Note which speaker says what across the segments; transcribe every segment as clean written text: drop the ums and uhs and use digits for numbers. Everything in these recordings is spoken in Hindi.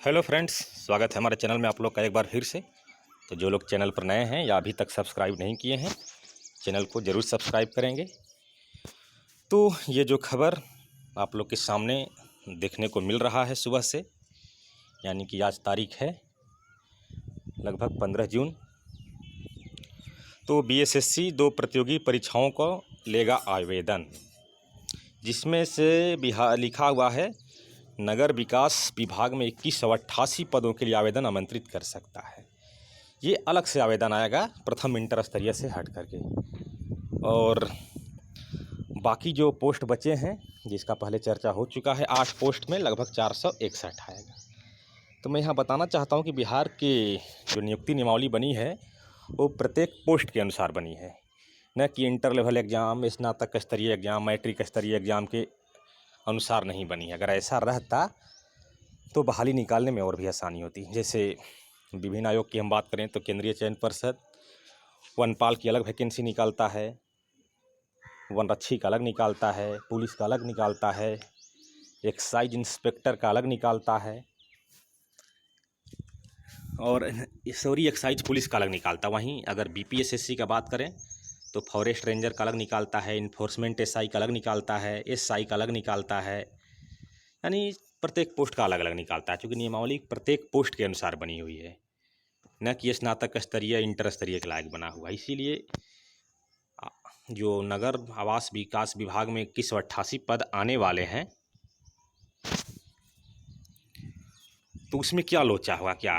Speaker 1: हेलो फ्रेंड्स, स्वागत है हमारे चैनल में आप लोग का एक बार फिर से। तो जो लोग चैनल पर नए हैं या अभी तक सब्सक्राइब नहीं किए हैं, चैनल को ज़रूर सब्सक्राइब करेंगे। तो ये जो खबर आप लोग के सामने देखने को मिल रहा है सुबह से, यानी कि आज तारीख है लगभग 15 जून। तो बीएसएससी 2 प्रतियोगी परीक्षाओं को लेगा आवेदन, जिसमें से बिहार लिखा हुआ है नगर विकास विभाग में 2188 पदों के लिए आवेदन आमंत्रित कर सकता है। ये अलग से आवेदन आएगा प्रथम इंटर स्तरीय से हट करके, और बाकी जो पोस्ट बचे हैं जिसका पहले चर्चा हो चुका है, 8 पोस्ट में लगभग 461 आएगा। तो मैं यहाँ बताना चाहता हूँ कि बिहार की जो नियुक्ति नियमावली बनी है वो प्रत्येक पोस्ट के अनुसार बनी है, न कि इंटर लेवल एग्ज़ाम, स्नातक स्तरीय एग्ज़ाम, मैट्रिक स्तरीय एग्ज़ाम के अनुसार नहीं बनी है। अगर ऐसा रहता तो बहाली निकालने में और भी आसानी होती। जैसे विभिन्न आयोग की हम बात करें तो केंद्रीय चयन परिषद वनपाल की अलग वैकेंसी निकालता है, वनरक्षी का अलग निकालता है, पुलिस का अलग निकालता है, एक्साइज इंस्पेक्टर का अलग निकालता है, और सॉरी एक्साइज पुलिस का अलग निकालता है। वहीं अगर बीपीएसएससी का बात करें तो फॉरेस्ट रेंजर का अलग निकालता है, इन्फोर्समेंट एसआई का अलग निकालता है, एसआई का अलग निकालता है, यानी प्रत्येक पोस्ट का अलग अलग निकालता है। क्योंकि नियमावली प्रत्येक पोस्ट के अनुसार बनी हुई है, न कि स्नातक स्तरीय इंटर स्तरीय के लायक बना हुआ। इसीलिए जो नगर आवास विकास विभाग में 2188 पद आने वाले हैं, तो उसमें क्या लोचा होगा? क्या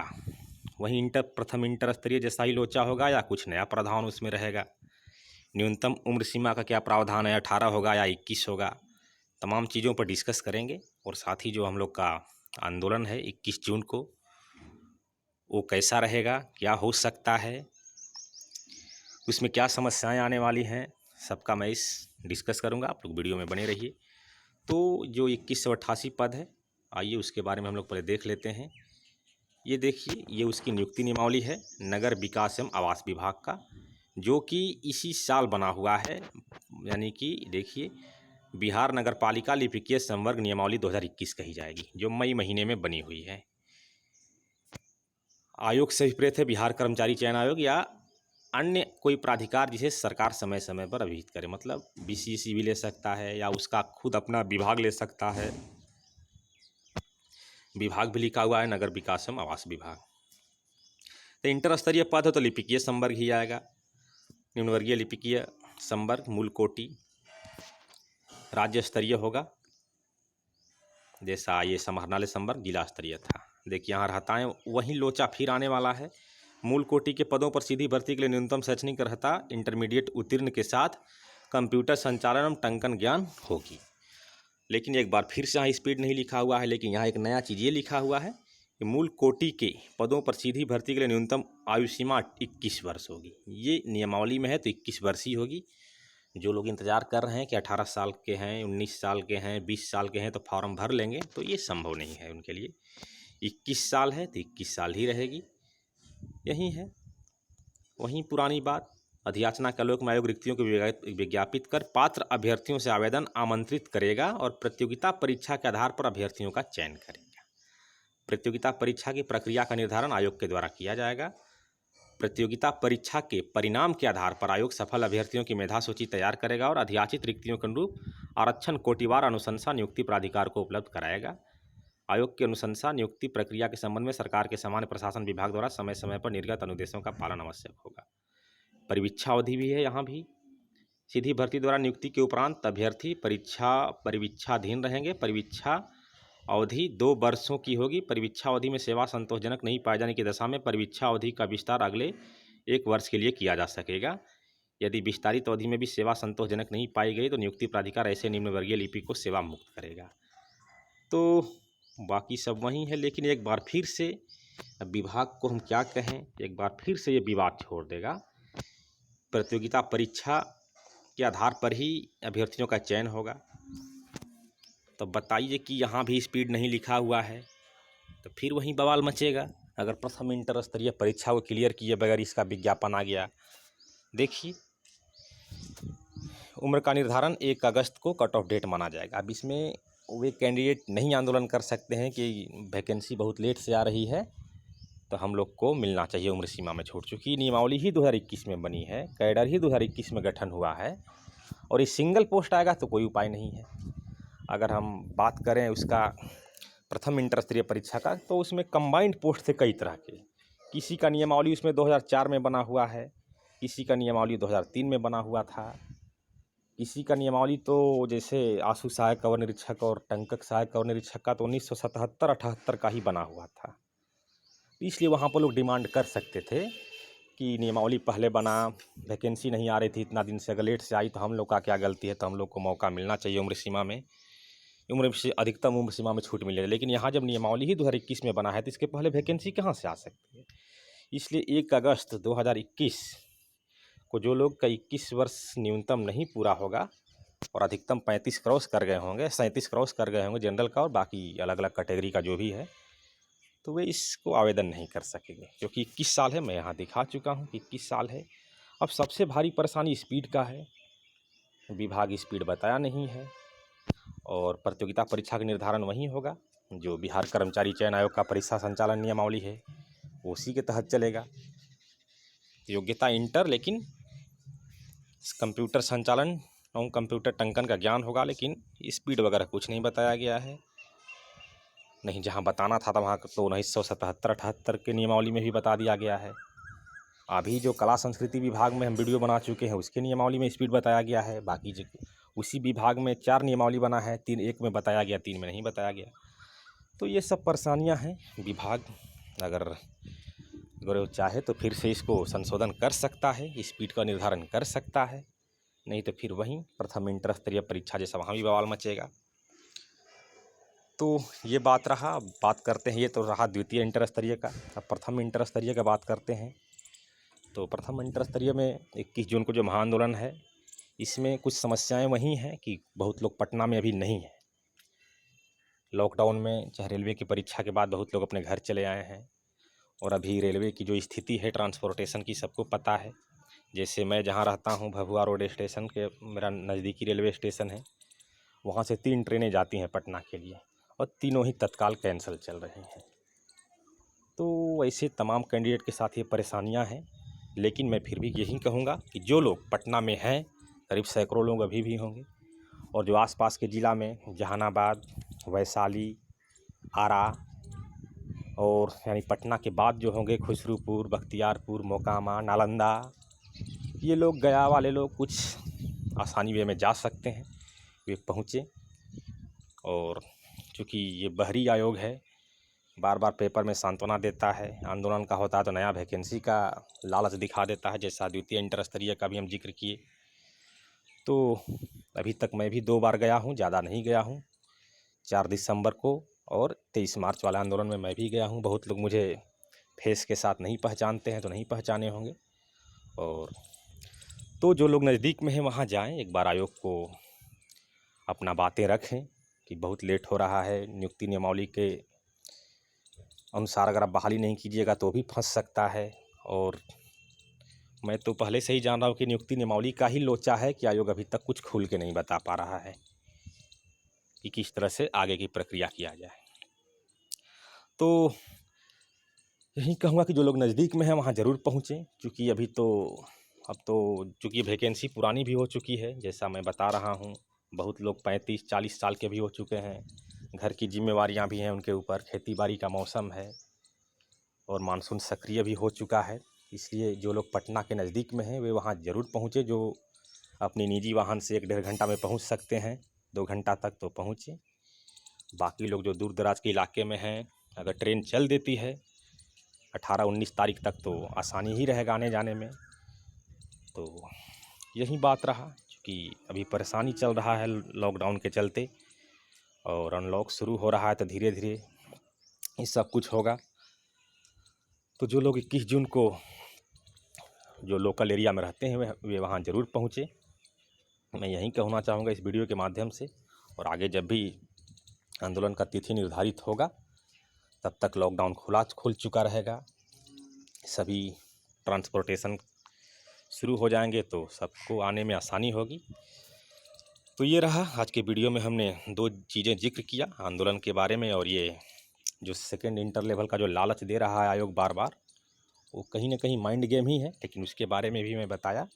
Speaker 1: वही प्रथम इंटर स्तरीय जैसा ही लोचा होगा या कुछ नया प्रावधान उसमें रहेगा? न्यूनतम उम्र सीमा का क्या प्रावधान है, 18 होगा या 21 होगा? तमाम चीज़ों पर डिस्कस करेंगे। और साथ ही जो हम लोग का आंदोलन है 21 जून को, वो कैसा रहेगा, क्या हो सकता है, उसमें क्या समस्याएं आने वाली हैं, सबका मैं इस डिस्कस करूंगा। आप लोग वीडियो में बने रहिए। तो जो 2188 पद है, आइए उसके बारे में हम लोग पहले देख लेते हैं। ये देखिए, ये उसकी नियुक्ति नियमावली है नगर विकास एवं आवास विभाग का, जो कि इसी साल बना हुआ है। यानी कि देखिए, बिहार नगर पालिका लिपिकीय संवर्ग नियमावली 2021 कही जाएगी, जो मई महीने में बनी हुई है। आयोग से विपरीत है बिहार कर्मचारी चयन आयोग या अन्य कोई प्राधिकार जिसे सरकार समय समय पर अभिहित करे। मतलब बीसीसी भी ले सकता है या उसका खुद अपना विभाग ले सकता है। विभाग भी लिखा हुआ है नगर विकास एवं आवास विभाग। तो इंटर स्तरीय पद है तो लिपिकीय संवर्ग ही आएगा। निम्नवर्गीय लिपिकीय संवर्ग मूल कोटि। राज्य स्तरीय होगा, जैसा ये समाहरणालय संवर्ग जिला स्तरीय था। देखिए यहाँ रहता है वही लोचा फिर आने वाला है। मूल कोटि के पदों पर सीधी भर्ती के लिए न्यूनतम शैक्षणिक अर्हता इंटरमीडिएट उत्तीर्ण के साथ कंप्यूटर संचालन एवं टंकन ज्ञान होगी। लेकिन एक बार फिर से यहाँ स्पीड नहीं लिखा हुआ है, लेकिन यहाँ एक नया चीज़ ये लिखा हुआ है कि मूल कोटि के पदों पर सीधी भर्ती के लिए न्यूनतम आयु सीमा 21 वर्ष होगी। ये नियमावली में है तो 21 वर्ष ही होगी। जो लोग इंतज़ार कर रहे हैं कि 18 साल के हैं, 19 साल के हैं, 20 साल के हैं तो फॉर्म भर लेंगे, तो ये संभव नहीं है उनके लिए। 21 साल है तो 21 साल ही रहेगी। यही है, वहीं पुरानी बात। अधियाचना का लोक आयोग रिक्तियों को विज्ञापित कर पात्र अभ्यर्थियों से आवेदन आमंत्रित करेगा और प्रतियोगिता परीक्षा के आधार पर अभ्यर्थियों का चयन करेगा। प्रतियोगिता परीक्षा की प्रक्रिया का निर्धारण आयोग के द्वारा किया जाएगा। प्रतियोगिता परीक्षा के परिणाम के आधार पर आयोग सफल अभ्यर्थियों की मेधा सूची तैयार करेगा और अधियाचित रिक्तियों के अनुरूप आरक्षण कोटिवार अनुशंसा नियुक्ति प्राधिकार को उपलब्ध कराएगा। आयोग की अनुशंसा नियुक्ति प्रक्रिया के संबंध में सरकार के सामान्य प्रशासन विभाग द्वारा समय समय पर निर्गत अनुदेशों का पालन आवश्यक होगा। परिवीक्षा अवधि भी है यहाँ भी। सीधी भर्ती द्वारा नियुक्ति के उपरांत अभ्यर्थी परिवीक्षाधीन रहेंगे। परिवीक्षा अवधि 2 वर्षों की होगी। परिवीक्षा अवधि में सेवा संतोषजनक नहीं पाए जाने की दशा में परिवीक्षा अवधि का विस्तार अगले 1 वर्ष के लिए किया जा सकेगा। यदि विस्तारित अवधि में भी सेवा संतोषजनक नहीं पाई गई तो नियुक्ति प्राधिकार ऐसे निम्नवर्गीय लिपिक को सेवा मुक्त करेगा। तो बाकी सब वही है, लेकिन एक बार फिर से विभाग को हम क्या कहें, एक बार फिर से ये विवाद छोड़ देगा। प्रतियोगिता परीक्षा के आधार पर ही अभ्यर्थियों का चयन होगा। तो बताइए कि यहाँ भी स्पीड नहीं लिखा हुआ है तो फिर वहीं बवाल मचेगा। अगर प्रथम इंटर स्तरीय परीक्षा को क्लियर किए बगैर इसका विज्ञापन आ गया। देखिए, उम्र का निर्धारण 1 अगस्त को कट ऑफ डेट माना जाएगा। अब इसमें वे कैंडिडेट नहीं आंदोलन कर सकते हैं कि वैकेंसी बहुत लेट से आ रही है तो हम लोग को मिलना चाहिए उम्र सीमा में छूट। चूँकि नियमावली ही 2021 में बनी है, कैडर ही 2021 में गठन हुआ है और ये सिंगल पोस्ट आएगा तो कोई उपाय नहीं है। अगर हम बात करें उसका प्रथम इंटर स्तरीय परीक्षा का, तो उसमें कंबाइंड पोस्ट थे कई तरह के। किसी का नियमावली उसमें 2004 में बना हुआ है, किसी का नियमावली 2003 में बना हुआ था, किसी का नियमावली तो जैसे आशु सहायक कवर निरीक्षक और टंकक सहायक कवर निरीक्षक का तो 1977-78 का ही बना हुआ था। इसलिए वहाँ पर लोग डिमांड कर सकते थे कि नियमावली पहले बना, वैकेंसी नहीं आ रही थी इतना दिन से, अगर लेट से आई तो हम लोग का क्या गलती है, तो हम लोग को मौका मिलना चाहिए उम्र सीमा में, उम्र से अधिकतम उम्र सीमा में छूट मिले। लेकिन यहाँ जब नियमावली ही 2021 में बना है तो इसके पहले वैकेंसी कहाँ से आ सकती है। इसलिए 1 अगस्त 2021 को जो लोग का 21 वर्ष न्यूनतम नहीं पूरा होगा और अधिकतम 35 क्रॉस कर गए होंगे, 37 क्रॉस कर गए होंगे जनरल का और बाकी अलग अलग कैटेगरी का जो भी है, तो वे इसको आवेदन नहीं कर सकेंगे। क्योंकि 21 साल है, मैं यहाँ दिखा चुका हूँ कि 21 साल है। अब सबसे भारी परेशानी स्पीड का है, विभाग स्पीड बताया नहीं है और प्रतियोगिता परीक्षा का निर्धारण वहीं होगा जो बिहार कर्मचारी चयन आयोग का परीक्षा संचालन नियमावली है, उसी के तहत चलेगा। योग्यता इंटर, लेकिन कंप्यूटर संचालन और कंप्यूटर टंकन का ज्ञान होगा, लेकिन स्पीड वगैरह कुछ नहीं बताया गया है। नहीं, जहाँ बताना था वहाँ तो 1977-78 के नियमावली में भी बता दिया गया है। अभी जो कला संस्कृति विभाग में हम वीडियो बना चुके हैं उसके नियमावली में स्पीड बताया गया है। बाकी जो उसी विभाग में 4 नियमावली बना है, 3 एक में बताया गया, 3 में नहीं बताया गया। तो ये सब परेशानियां हैं। विभाग अगर वो चाहे तो फिर से इसको संशोधन कर सकता है, स्पीड का निर्धारण कर सकता है, नहीं तो फिर वहीं प्रथम इंटर स्तरीय परीक्षा जैसा वहाँ भी बवाल मचेगा। तो ये बात रहा। अब बात करते हैं, ये तो रहा द्वितीय इंटर स्तरीय का। अब प्रथम इंटर स्तरीय का बात करते हैं। तो प्रथम इंटर स्तरीय में 21 जून को जो महाआंदोलन है, इसमें कुछ समस्याएं वही हैं कि बहुत लोग पटना में अभी नहीं हैं। लॉकडाउन में चाहे रेलवे की परीक्षा के बाद बहुत लोग अपने घर चले आए हैं और अभी रेलवे की जो स्थिति है ट्रांसपोर्टेशन की सबको पता है। जैसे मैं जहाँ रहता हूँ भभुआ रोड स्टेशन के, मेरा नज़दीकी रेलवे स्टेशन है, वहाँ से 3 ट्रेनें जाती हैं पटना के लिए और तीनों ही तत्काल कैंसिल चल रही हैं। तो ऐसे तमाम कैंडिडेट के साथ ये परेशानियाँ हैं। लेकिन मैं फिर भी यही कहूँगा कि जो लोग पटना में हैं, करीब सैकड़ों लोग अभी भी होंगे, और जो आसपास के ज़िला में जहानाबाद, वैशाली, आरा और यानी पटना के बाद जो होंगे खुसरूपुर, बख्तियारपुर, मोकामा, नालंदा, ये लोग, गया वाले लोग कुछ आसानी वे में जा सकते हैं, वे पहुँचे। और चूँकि ये बहरी आयोग है, बार बार पेपर में सांत्वना देता है, आंदोलन का होता है तो नया वैकेंसी का लालच दिखा देता है, जैसा द्वितीय इंटर स्तरीय का भी हम जिक्र किए। तो अभी तक मैं भी 2 बार गया हूँ, ज़्यादा नहीं गया हूँ, 4 दिसंबर को और 23 मार्च वाले आंदोलन में मैं भी गया हूँ। बहुत लोग मुझे फेस के साथ नहीं पहचानते हैं, तो नहीं पहचाने होंगे। और तो जो लोग नज़दीक में हैं वहाँ जाएं, एक बार आयोग को अपना बातें रखें कि बहुत लेट हो रहा है, नियुक्ति नियमावली के अनुसार अगर आप बहाली नहीं कीजिएगा तो भी फंस सकता है। और मैं तो पहले से ही जान रहा हूँ कि नियुक्ति नियमावली का ही लोचा है कि आयोग अभी तक कुछ खुल के नहीं बता पा रहा है कि किस तरह से आगे की प्रक्रिया किया जाए। तो यही कहूँगा कि जो लोग नज़दीक में हैं वहाँ ज़रूर पहुँचें, क्योंकि अभी तो अब तो चूँकि वैकेंसी पुरानी भी हो चुकी है, जैसा मैं बता रहा हूँ। बहुत लोग 35-40 साल के भी हो चुके हैं, घर की जिम्मेवारियाँ भी हैं उनके ऊपर, खेती बाड़ी का मौसम है और मानसून सक्रिय भी हो चुका है। इसलिए जो लोग पटना के नज़दीक में हैं वे वहाँ ज़रूर पहुँचे। जो अपनी निजी वाहन से 1-1.5 घंटा में पहुँच सकते हैं, 2 घंटा तक, तो पहुँचे। बाकी लोग जो दूर दराज के इलाके में हैं, अगर ट्रेन चल देती है 18-19 तारीख तक तो आसानी ही रहेगा आने जाने में। तो यही बात रहा, क्योंकि अभी परेशानी चल रहा है लॉकडाउन के चलते, और अनलॉक शुरू हो रहा है तो धीरे धीरे ये सब कुछ होगा। तो जो लोग 21 जून को जो लोकल एरिया में रहते हैं वे वहाँ ज़रूर पहुँचे। मैं यही कहना चाहूँगा इस वीडियो के माध्यम से। और आगे जब भी आंदोलन का तिथि निर्धारित होगा तब तक लॉकडाउन खुल चुका रहेगा, सभी ट्रांसपोर्टेशन शुरू हो जाएंगे तो सबको आने में आसानी होगी। तो ये रहा आज के वीडियो में हमने 2 चीज़ें जिक्र किया आंदोलन के बारे में, और ये जो सेकेंड इंटर लेवल का जो लालच दे रहा है आयोग बार बार, वो कहीं ना कहीं माइंड गेम ही है। लेकिन उसके बारे में भी मैं बताया,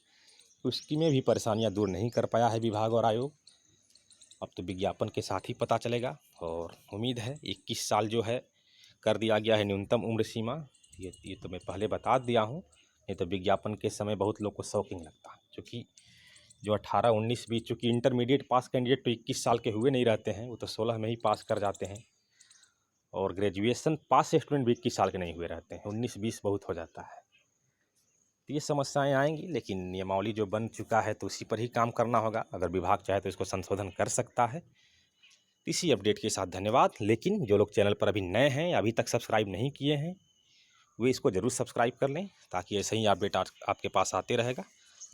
Speaker 1: उसकी में भी परेशानियां दूर नहीं कर पाया है विभाग और आयोग। अब तो विज्ञापन के साथ ही पता चलेगा, और उम्मीद है 21 साल जो है कर दिया गया है न्यूनतम उम्र सीमा। ये तो मैं पहले बता दिया हूँ, नहीं तो विज्ञापन के समय बहुत लोग को शौकिंग लगता है, क्योंकि जो 18, 19, 20, चूँकि इंटरमीडिएट पास कैंडिडेट तो 21 साल के हुए नहीं रहते हैं, वो तो 16 में ही पास कर जाते हैं, और ग्रेजुएशन पास स्टूडेंट भी 21 साल के नहीं हुए रहते हैं, 19-20 बहुत हो जाता है। तो ये समस्याएं आएंगी, लेकिन नियमावली जो बन चुका है तो उसी पर ही काम करना होगा। अगर विभाग चाहे तो इसको संशोधन कर सकता है। इसी अपडेट के साथ धन्यवाद। लेकिन जो लोग चैनल पर अभी नए हैं, अभी तक सब्सक्राइब नहीं किए हैं, वे इसको ज़रूर सब्सक्राइब कर लें, ताकि ऐसे ही अपडेट आपके पास आते रहेगा।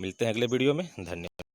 Speaker 1: मिलते हैं अगले वीडियो में। धन्यवाद।